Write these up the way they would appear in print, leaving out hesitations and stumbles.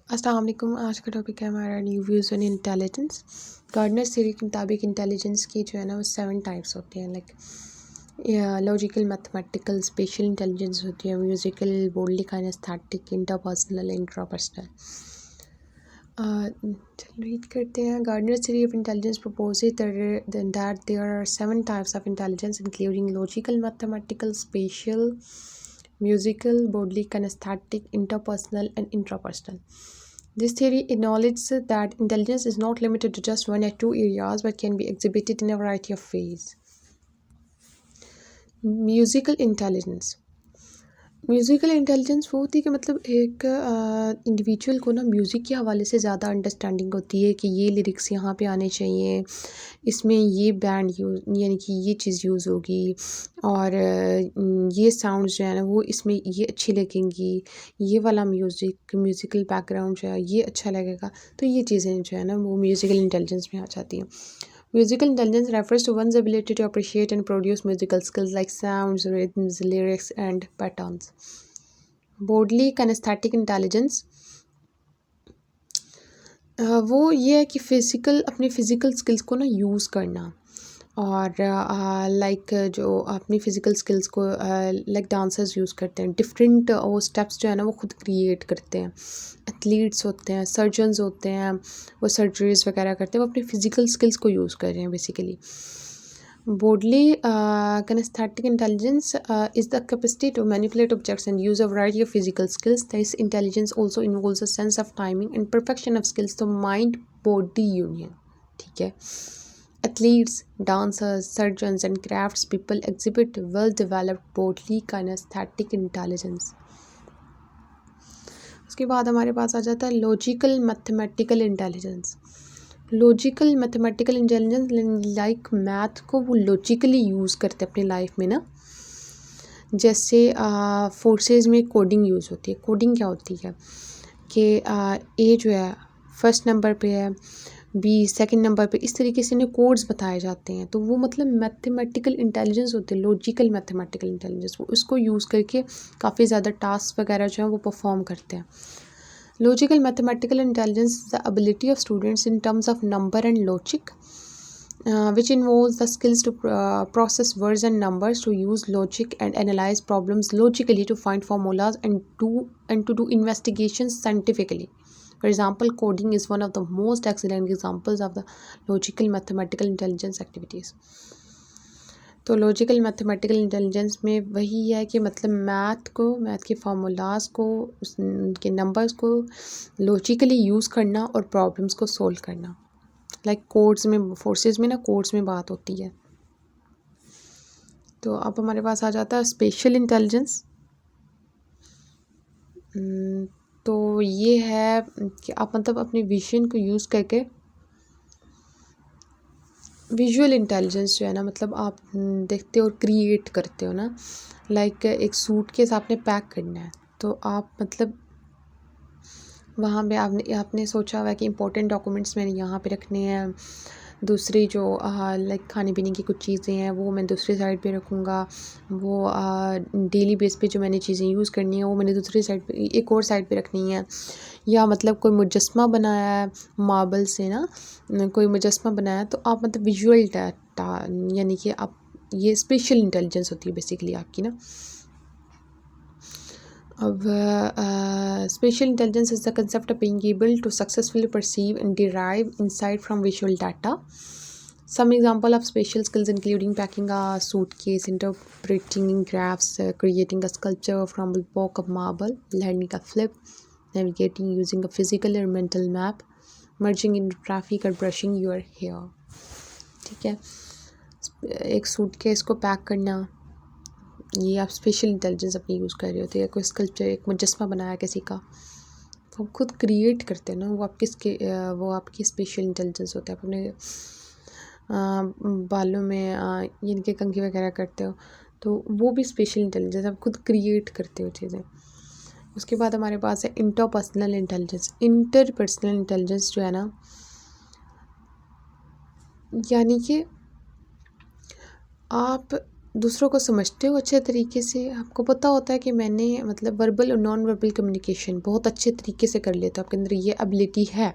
अस्सलाम वालेकुम। आज का टॉपिक है हमारा new views on intelligence. Gardner theory के मुताबिक इंटेलिजेंस की जो है ना वो 7 टाइप्स होती हैं। लॉजिकल, मैथमेटिकल, स्पेशल इंटेलिजेंस होती है, musical, bodily, kinesthetic, interpersonal, intrapersonal. चलो रीड करते हैं। Gardner theory of intelligence proposes that there are 7 types of intelligence including logical, mathematical, spatial, musical, bodily, kinesthetic, interpersonal, and intrapersonal. This theory acknowledges that intelligence is not limited to just one or two areas but can be exhibited in a variety of ways. Musical intelligence. Musical intelligence वो होती है कि मतलब एक individual को ना music के हवाले से ज़्यादा अंडरस्टैंडिंग होती है कि ये लिरिक्स यहाँ पे आने चाहिए, इसमें ये बैंड यूज़ यानी कि ये चीज़ यूज़ होगी और ये साउंड्स जो है ना वो इसमें ये अच्छी लगेंगी, ये वाला म्यूज़िकल बैकग्राउंड जो है ये अच्छा लगेगा। तो ये चीज़ें जो है ना वो म्यूज़िकल इंटेलिजेंस में आ जाती हैं। Musical intelligence refers to one's ability to appreciate and produce musical skills like sounds, rhythms, lyrics, and patterns. Bodily kinesthetic intelligence वो ये है कि अपने फ़िज़िकल स्किल्स को ना यूज़ करना और जो अपनी फ़िज़िकल स्किल्स को लाइक डांसर्स यूज़ करते हैं डिफरेंट वो स्टेप्स जो है ना वो खुद क्रिएट करते हैं। एथलीट्स होते हैं, सर्जन्स होते हैं, वो सर्जरीज वगैरह करते हैं, वो अपनी फ़िज़िकल स्किल्स को यूज़ कर रहे हैं basically. Bodily kinesthetic intelligence is the capacity to manipulate objects and use a variety of physical skills. This intelligence also involves a sense of timing and perfection of skills to mind-body union. ठीक है। Athletes, dancers, surgeons, and craftspeople exhibit well-developed bodily kinesthetic intelligence. उसके बाद हमारे पास आ जाता है logical mathematical intelligence. Logical mathematical intelligence like math को वो logically use करते हैं अपनी लाइफ में ना। जैसे फोर्सेस में कोडिंग यूज़ होती है। कोडिंग क्या होती है कि ए जो है फर्स्ट नंबर पे है, बी सेकंड नंबर पे, इस तरीके से इन्हें कोड्स बताए जाते हैं। तो वो मतलब मैथमेटिकल इंटेलिजेंस होती है, लॉजिकल मैथमेटिकल इंटेलिजेंस। वो उसको यूज़ करके काफ़ी ज़्यादा टास्क वगैरह जो है वो परफॉर्म करते हैं। Logical mathematical intelligence is the ability of students in terms of number and logic, which involves the skills to process words and numbers, to use logic and analyze problems logically, to find formulas and to do investigations scientifically. For example, coding is one of the most excellent examples of the logical mathematical intelligence activities. तो logical mathematical intelligence में वही है कि मतलब math के formulas को उनके numbers को लॉजिकली यूज़ करना और प्रॉब्लम्स को सोल्व करना। लाइक कोड्स में फोर्सेस में ना कोड्स में बात होती है। तो अब हमारे पास आ जाता है स्पेशल इंटेलिजेंस। तो ये है कि आप मतलब अपने विजन को यूज़ करके विजुअल इंटेलिजेंस जो है ना मतलब आप देखते हो और क्रिएट करते हो ना। लाइक एक सूटकेस आपने पैक करना है तो आप मतलब वहाँ पे आपने सोचा हुआ है कि इम्पोर्टेंट डॉक्यूमेंट्स मैंने यहाँ पे रखने हैं, दूसरी जो लाइक खाने पीने की कुछ चीज़ें हैं वो मैं दूसरी साइड पे रखूँगा, वो डेली बेस पे जो मैंने चीज़ें यूज़ करनी है वो मैंने दूसरी साइड पे एक और साइड पे रखनी है। या मतलब कोई मुजस्मा बनाया है मार्बल से ना, कोई मुजस्मा बनाया तो आप मतलब विजुअल डाटा यानी कि आप ये स्पेशल इंटेलिजेंस होती है बेसिकली आपकी ना। अब spatial intelligence is the concept of being able to successfully perceive and derive insight from visual data. Some example of spatial skills including packing a suitcase, interpreting graphs, creating a sculpture from a block of marble, learning a flip, navigating using a physical or mental map, merging into traffic or brushing your hair. ठीक है, एक suitcase को pack करना, ये आप special intelligence अपनी use कर रहे होते हैं। कोई स्कल्पचर एक मुजस्मा बनाया किसी का तो आप खुद क्रिएट करते हैं ना, वो आपकी स्पेशल इंटेलिजेंस होता है। अपने बालों में यानी कि कंघी वगैरह करते हो तो वो भी स्पेशल इंटेलिजेंस, आप खुद क्रिएट करते हो चीज़ें। उसके बाद हमारे पास है इंटरपर्सनल इंटेलिजेंस। इंटरपर्सनल इंटेलिजेंस जो है ना यानी कि आप दूसरों को समझते हो अच्छे तरीके से, आपको पता होता है कि मैंने मतलब वर्बल और नॉन वर्बल कम्युनिकेशन बहुत अच्छे तरीके से कर लेते हो, आपके अंदर ये एबिलिटी है।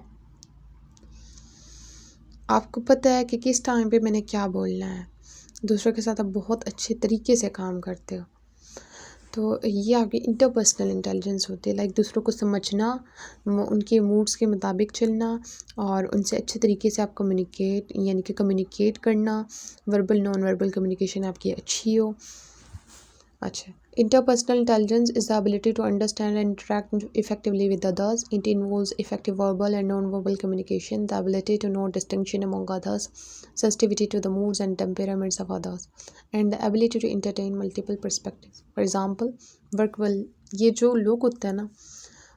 आपको पता है कि किस टाइम पे मैंने क्या बोलना है, दूसरों के साथ आप बहुत अच्छे तरीके से काम करते हो। तो ये आपकी इंटरपर्सनल इंटेलिजेंस होती है, लाइक दूसरों को समझना, उनके मूड्स के मुताबिक चलना और उनसे अच्छे तरीके से आप कम्युनिकेट यानी कि कम्युनिकेट करना। वर्बल नॉन वर्बल कम्युनिकेशन आपकी अच्छी हो। अच्छा, interpersonal intelligence is the ability to understand and interact effectively with others. It involves effective verbal and non-verbal communication, the ability to know distinction among others, sensitivity to the moods and temperaments of others, and the ability to entertain multiple perspectives. For example, work well. ये जो लोग होते हैं ना,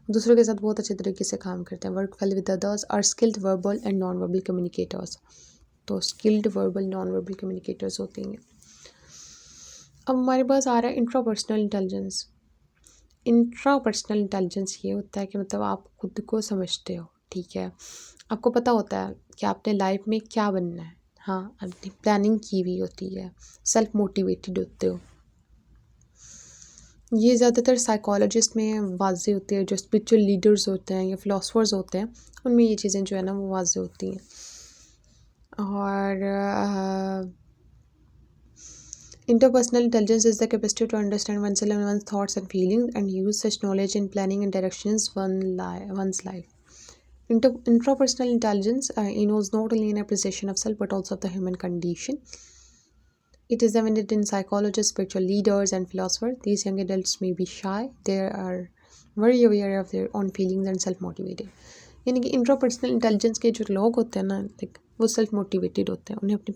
दूसरों के साथ बहुत अच्छे तरीके से काम करते हैं, work well with others, are skilled verbal and non-verbal communicators. तो skilled verbal non-verbal communicators होते हैं। अब हमारे पास आ रहा है इंट्रापर्सनल इंटेलिजेंस। इंट्रापर्सनल इंटेलिजेंस ये होता है कि मतलब आप खुद को समझते हो, ठीक है, आपको पता होता है कि आपने लाइफ में क्या बनना है। हाँ, आपने प्लानिंग की हुई होती है, सेल्फ मोटिवेटेड होते हो। ये ज़्यादातर साइकोलॉजिस्ट में वाज़ेह होती है, जो स्पिरिचुअल लीडर्स होते हैं या फिलोसफर्स होते हैं, उनमें ये चीज़ें जो है ना वो वाज़ेह होती हैं। और interpersonal intelligence is the capacity to understand oneself and one's thoughts and feelings and use such knowledge in planning and directions one's life. Intrapersonal intelligence involves not only an appreciation of self but also of the human condition. It is evident in psychologists, spiritual leaders, and philosophers. These young adults may be shy. They are very aware of their own feelings and self-motivated. यानी कि intrapersonal intelligence के जो लोग होते हैं ना, like वो self motivated होते हैं, उन्हें अपनी